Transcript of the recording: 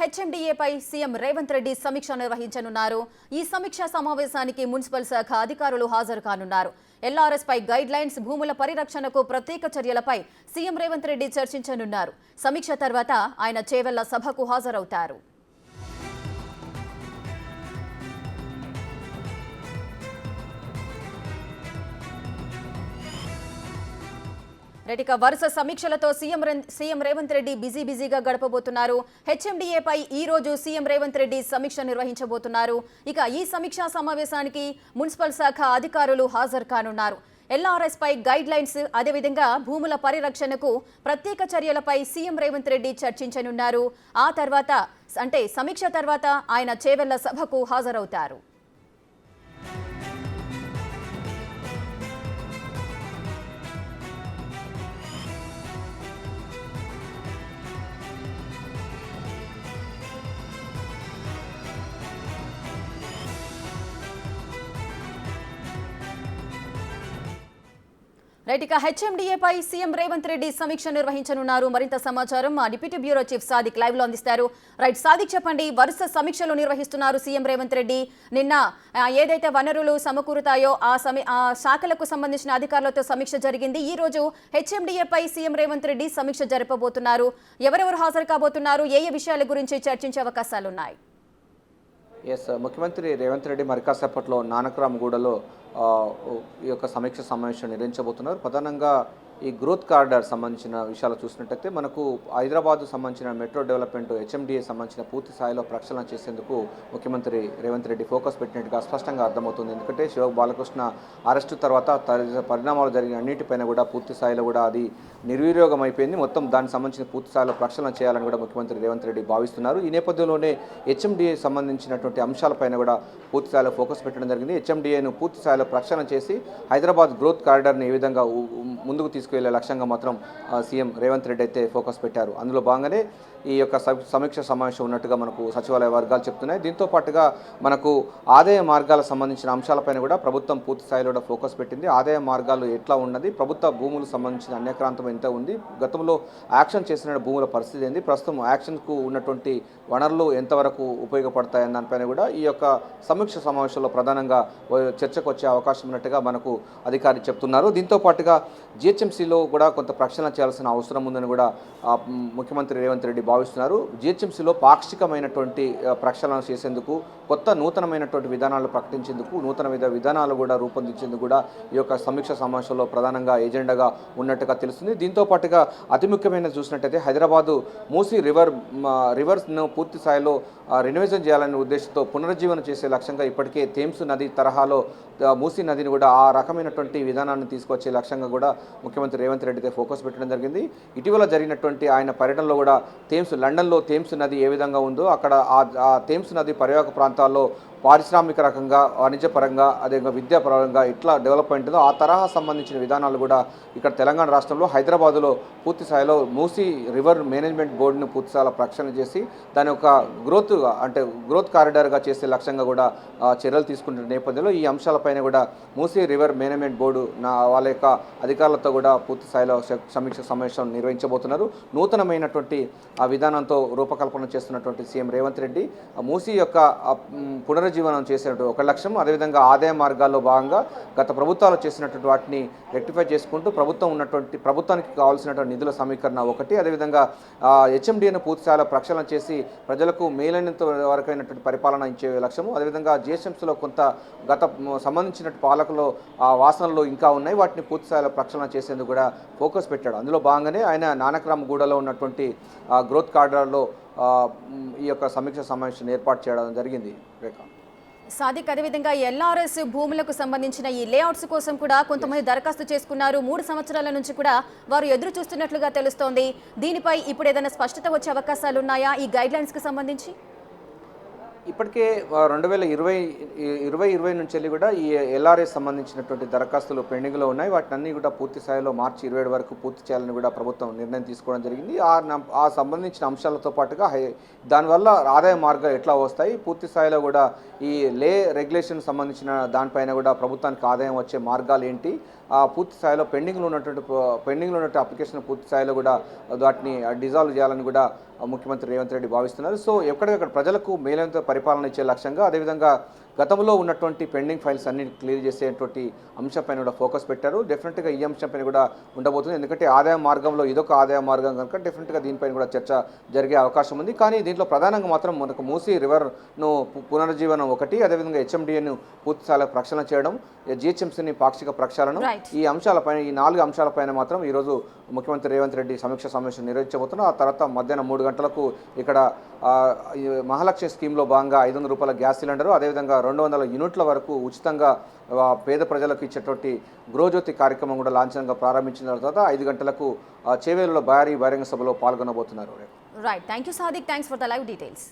హెచ్ఎండిఏపై CM Revanth Reddy సమీక్ష నిర్వహించనున్నారు. ఈ సమీక్షా సమావేశానికి మున్సిపల్ శాఖ అధికారులు హాజరు కానున్నారు. ఎల్ఆర్ఎస్ పై గైడ్ లైన్స్, భూముల పరిరక్షణకు ప్రత్యేక చర్యలపై సీఎం రేవంత్ రెడ్డి చర్చించనున్నారు. సమీక్ష తర్వాత ఆయన చేవెళ్ల సభకు హాజరవుతారు. రెటిక వరుస సమీక్షలతో సీఎం రేవంత్ రెడ్డి బిజీగా గడపబోతున్నారు. హెచ్ఎండిఏపై ఈ రోజు సీఎం రేవంత్ రెడ్డి సమీక్ష నిర్వహించబోతున్నారు. ఇక ఈ సమీక్షా సమావేశానికి మున్సిపల్ శాఖ అధికారులు హాజరు కానున్నారు. ఎల్ఆర్ఎస్ పై గైడ్ లైన్స్, అదేవిధంగా భూముల పరిరక్షణకు ప్రత్యేక చర్యలపై సీఎం రేవంత్ రెడ్డి చర్చించనున్నారు. ఆ తర్వాత సమీక్ష తర్వాత ఆయన చేవెళ్ల సభకు హాజరవుతారు. రైట్, హెచ్ఎండిఏపై సీఎం రేవంత్ రెడ్డి సమీక్ష నిర్వహించనున్నారు. మరింత సమాచారం మా deputy bureau chief Sadiq live లో అందిస్తారు. రైట్ సాదిక్, చెప్పండి, వరుస సమీక్షలు నిర్వహిస్తున్నారు సీఎం రేవంత్ రెడ్డి. నిన్న ఏదైతే వనరులు సమకూరుతాయో ఆ శాఖలకు సంబంధించిన అధికారులతో సమీక్ష జరిగింది. ఈ రోజు హెచ్ఎండిఏపై సీఎం రేవంత్ రెడ్డి సమీక్ష జరపబోతున్నారు. ఎవరెవరు హాజరు కాబోతున్నారు, ఏ విషయాల గురించి చర్చించే అవకాశాలున్నాయి? ముఖ్యమంత్రి రేవంత్ రెడ్డి మరి కాసేపట్లో నానక్రామ్గూడలో ఈ యొక్క సమీక్ష సమావేశం నిర్వహించబోతున్నారు. ప్రధానంగా ఈ గ్రోత్ కారిడార్ సంబంధించిన విషయాలు చూసినట్టయితే మనకు హైదరాబాద్ సంబంధించిన మెట్రో డెవలప్మెంట్ హెచ్ఎండిఏ సంబంధించిన పూర్తి స్థాయిలో ప్రక్షాళన చేసేందుకు ముఖ్యమంత్రి రేవంత్ రెడ్డి ఫోకస్ పెట్టినట్టుగా స్పష్టంగా అర్థమవుతుంది. ఎందుకంటే శివ బాలకృష్ణ అరెస్టు తర్వాత పరిణామాలు జరిగిన అన్నిటిపైన కూడా పూర్తి స్థాయిలో కూడా అది నిర్వినియోగం అయిపోయింది. మొత్తం దానికి సంబంధించిన పూర్తి స్థాయిలో ప్రక్షాళన చేయాలని కూడా ముఖ్యమంత్రి రేవంత్ రెడ్డి భావిస్తున్నారు. ఈ నేపథ్యంలోనే హెచ్ఎండిఏ సంబంధించినటువంటి అంశాలపైన కూడా పూర్తి స్థాయిలో ఫోకస్ పెట్టడం జరిగింది. హెచ్ఎండిఏను పూర్తి స్థాయిలో ప్రక్షాళన చేసి హైదరాబాద్ గ్రోత్ కారిడార్ని ఏ విధంగా ముందుకు తీసుకువెళ్లే లక్ష్యంగా మాత్రం సీఎం రేవంత్ రెడ్డి అయితే ఫోకస్ పెట్టారు. అందులో భాగంగానే ఈ యొక్క సమీక్ష సమావేశం ఉన్నట్టుగా మనకు సచివాలయ వర్గాలు చెప్తున్నాయి. దీంతో పాటుగా మనకు ఆదాయ మార్గాలకు సంబంధించిన అంశాలపైన కూడా ప్రభుత్వం పూర్తి స్థాయిలో కూడా ఫోకస్ పెట్టింది. ఆదాయ మార్గాలు ఎట్లా ఉన్నది, ప్రభుత్వ భూములకు సంబంధించిన అన్యక్రాంతం ఎంత ఉంది, గతంలో యాక్షన్ చేసిన భూముల పరిస్థితి ఏంది, ప్రస్తుతం యాక్షన్కు ఉన్నటువంటి వనరులు ఎంతవరకు ఉపయోగపడతాయన్న దానిపైన కూడా ఈ యొక్క సమీక్ష సమావేశంలో ప్రధానంగా చర్చకు వచ్చే అవకాశం ఉన్నట్టుగా మనకు అధికారులు చెప్తున్నారు. దీంతో పాటుగా జిహెచ్ఎంసీలో కూడా కొంత ప్రక్షాళన చేయాల్సిన అవసరం ఉందని కూడా ముఖ్యమంత్రి రేవంత్ రెడ్డి భావిస్తున్నారు. జిహెచ్ఎంసీలో పాక్షికమైనటువంటి ప్రక్షాళన చేసేందుకు, కొత్త నూతనమైనటువంటి విధానాలు ప్రకటించేందుకు, నూతన విధానాలు కూడా రూపొందించేందుకు కూడా ఈ యొక్క సమీక్ష సమావేశంలో ప్రధానంగా ఎజెండాగా ఉన్నట్టుగా తెలుస్తుంది. దీంతో పాటుగా అతి ముఖ్యమైన చూసినట్టయితే హైదరాబాదు మూసీ రివర్స్ను పూర్తి స్థాయిలో రెనోవేషన్ చేయాలనే ఉద్దేశంతో పునరుజ్జీవనం చేసే లక్ష్యంగా ఇప్పటికే థేమ్స్ నది తరహాలో మూసీ నదిని కూడా ఆ రకమైనటువంటి విధానాన్ని తీసుకొచ్చే లక్ష్యంగా కూడా ముఖ్యమంత్రి రేవంత్ రెడ్డితో ఫోకస్ పెట్టడం జరిగింది. ఇటీవల జరిగినటువంటి ఆయన పర్యటనలో కూడా లండన్లో థేమ్స్ నది ఏ విధంగా ఉందో అక్కడ ఆ థేమ్స్ నది పరివాహక ప్రాంతాల్లో పారిశ్రామిక రకంగా, వాణిజ్యపరంగా, అదేవిధంగా విద్యాపరంగా ఎట్లా డెవలప్మెంట్ ఉందో ఆ తరహా సంబంధించిన విధానాలు కూడా ఇక్కడ తెలంగాణ రాష్ట్రంలో హైదరాబాదులో పూర్తి స్థాయిలో మూసీ రివర్ మేనేజ్మెంట్ బోర్డును పూర్తి స్థాయిలో ప్రక్షాళన చేసి దాని యొక్క గ్రోత్ కారిడార్గా చేసే లక్ష్యంగా కూడా చర్యలు తీసుకుంటున్న నేపథ్యంలో ఈ అంశాలపైన కూడా మూసీ రివర్ మేనేజ్మెంట్ బోర్డు వాళ్ళ యొక్క అధికారులతో కూడా పూర్తి స్థాయిలో సమీక్ష సమావేశం నిర్వహించబోతున్నారు. నూతనమైనటువంటి ఆ విధానంతో రూపకల్పన చేస్తున్నటువంటి సీఎం రేవంత్ రెడ్డి మూసీ యొక్క పునరుజ్జీవనం చేసినట్టు ఒక లక్ష్యం, అదేవిధంగా ఆదాయ మార్గాల్లో భాగంగా గత ప్రభుత్వాలు చేసినటువంటి వాటిని రెక్టిఫై చేసుకుంటూ ప్రభుత్వానికి కావాల్సినటువంటి నిధుల సమీకరణ ఒకటి, అదేవిధంగా హెచ్ఎండిఏను పూర్తి స్థాయిలో ప్రక్షాళన చేసి ప్రజలకు మేలైనంత వరకైనటువంటి పరిపాలన ఇచ్చే లక్ష్యము, అదేవిధంగా జిహెచ్ఎంసీలో కొంత సంబంధించిన పాలకులు వాసనలు ఇంకా ఉన్నాయి, వాటిని పూర్తి స్థాయిలో ప్రక్షాళన చేసేందుకు కూడా ఫోకస్ పెట్టాడు. అందులో భాగంగానే ఆయన నానక్రామ్గూడలో ఉన్నటువంటి గ్రోత్ కారిడార్లో ఈ యొక్క సమీక్ష సమావేశం ఏర్పాటు చేయడం జరిగింది. రేఖ సాదిక్, అదేవిధంగా ఎల్ఆర్ఎస్ భూములకు సంబంధించిన ఈ లేఅవుట్స్ కోసం కూడా కొంతమంది దరఖాస్తు చేసుకున్నారు. 3 సంవత్సరాల నుంచి కూడా వారు ఎదురు చూస్తున్నట్లుగా తెలుస్తోంది. దీనిపై ఇప్పుడు ఏదైనా స్పష్టత వచ్చే అవకాశాలు ఉన్నాయా ఈ గైడ్ లైన్స్కి సంబంధించి? ఇప్పటికే 2020 నుంచి వెళ్ళి కూడా ఈ ఎల్ఆర్ఎస్ సంబంధించినటువంటి దరఖాస్తులు పెండింగ్లో ఉన్నాయి. వాటిని అన్ని కూడా పూర్తి స్థాయిలో మార్చి 27 వరకు పూర్తి చేయాలని కూడా ప్రభుత్వం నిర్ణయం తీసుకోవడం జరిగింది. ఆ సంబంధించిన అంశాలతో పాటుగా దానివల్ల ఆదాయ మార్గాలు ఎట్లా వస్తాయి, పూర్తి స్థాయిలో కూడా ఈ రెగ్యులేషన్ సంబంధించిన దానిపైన కూడా ప్రభుత్వానికి ఆదాయం వచ్చే మార్గాలు ఏంటి, పూర్తి స్థాయిలో పెండింగ్లో ఉన్నటువంటి అప్లికేషన్ పూర్తి స్థాయిలో కూడా వాటిని డిజాల్వ్ చేయాలని కూడా ముఖ్యమంత్రి రేవంత్ రెడ్డి భావిస్తున్నారు. సో ఎక్కడికక్కడ ప్రజలకు మేలైన పరిపాలన ఇచ్చే లక్ష్యంగా, అదేవిధంగా గతంలో ఉన్నటువంటి పెండింగ్ ఫైల్స్ అన్ని క్లియర్ చేసేటువంటి అంశంపైన కూడా ఫోకస్ పెట్టారు. డెఫినెట్గా ఈ అంశంపైన కూడా ఉండబోతుంది. ఎందుకంటే ఆదాయ మార్గంలో ఇదొక ఆదాయ మార్గం కనుక డెఫినెట్గా దీనిపైన కూడా చర్చ జరిగే అవకాశం ఉంది. కానీ దీంట్లో ప్రధానంగా మాత్రం మనకు మూసీ రివర్ను పునరుజ్జీవనం ఒకటి, అదేవిధంగా హెచ్ఎండిఏను పూర్తి స్థాయిలో ప్రక్షాళన చేయడం, జిహెచ్ఎంసీని పాక్షిక ప్రక్షాళనం, ఈ అంశాలపైన, ఈ 4 అంశాలపైన మాత్రం ఈరోజు ముఖ్యమంత్రి రేవంత్ రెడ్డి సమీక్ష సమావేశం నిర్వహించబోతున్నారు. ఆ తర్వాత మధ్యాహ్నం 3 గంటలకు ఇక్కడ మహాలక్ష్మి స్కీమ్లో భాగంగా 500 రూపాయల గ్యాస్ సిలిండరు, అదేవిధంగా 200 యూనిట్ల వరకు ఉచితంగా పేద ప్రజలకు ఇచ్చేటువంటి గృహజ్యోతి కార్యక్రమం కూడా లాంఛనంగా ప్రారంభించిన తర్వాత 5 గంటలకు చేవేరులో భారీ బహిరంగ సభలో పాల్గొనబోతున్నారు. Right, thank you Sadiq, thanks for the live details.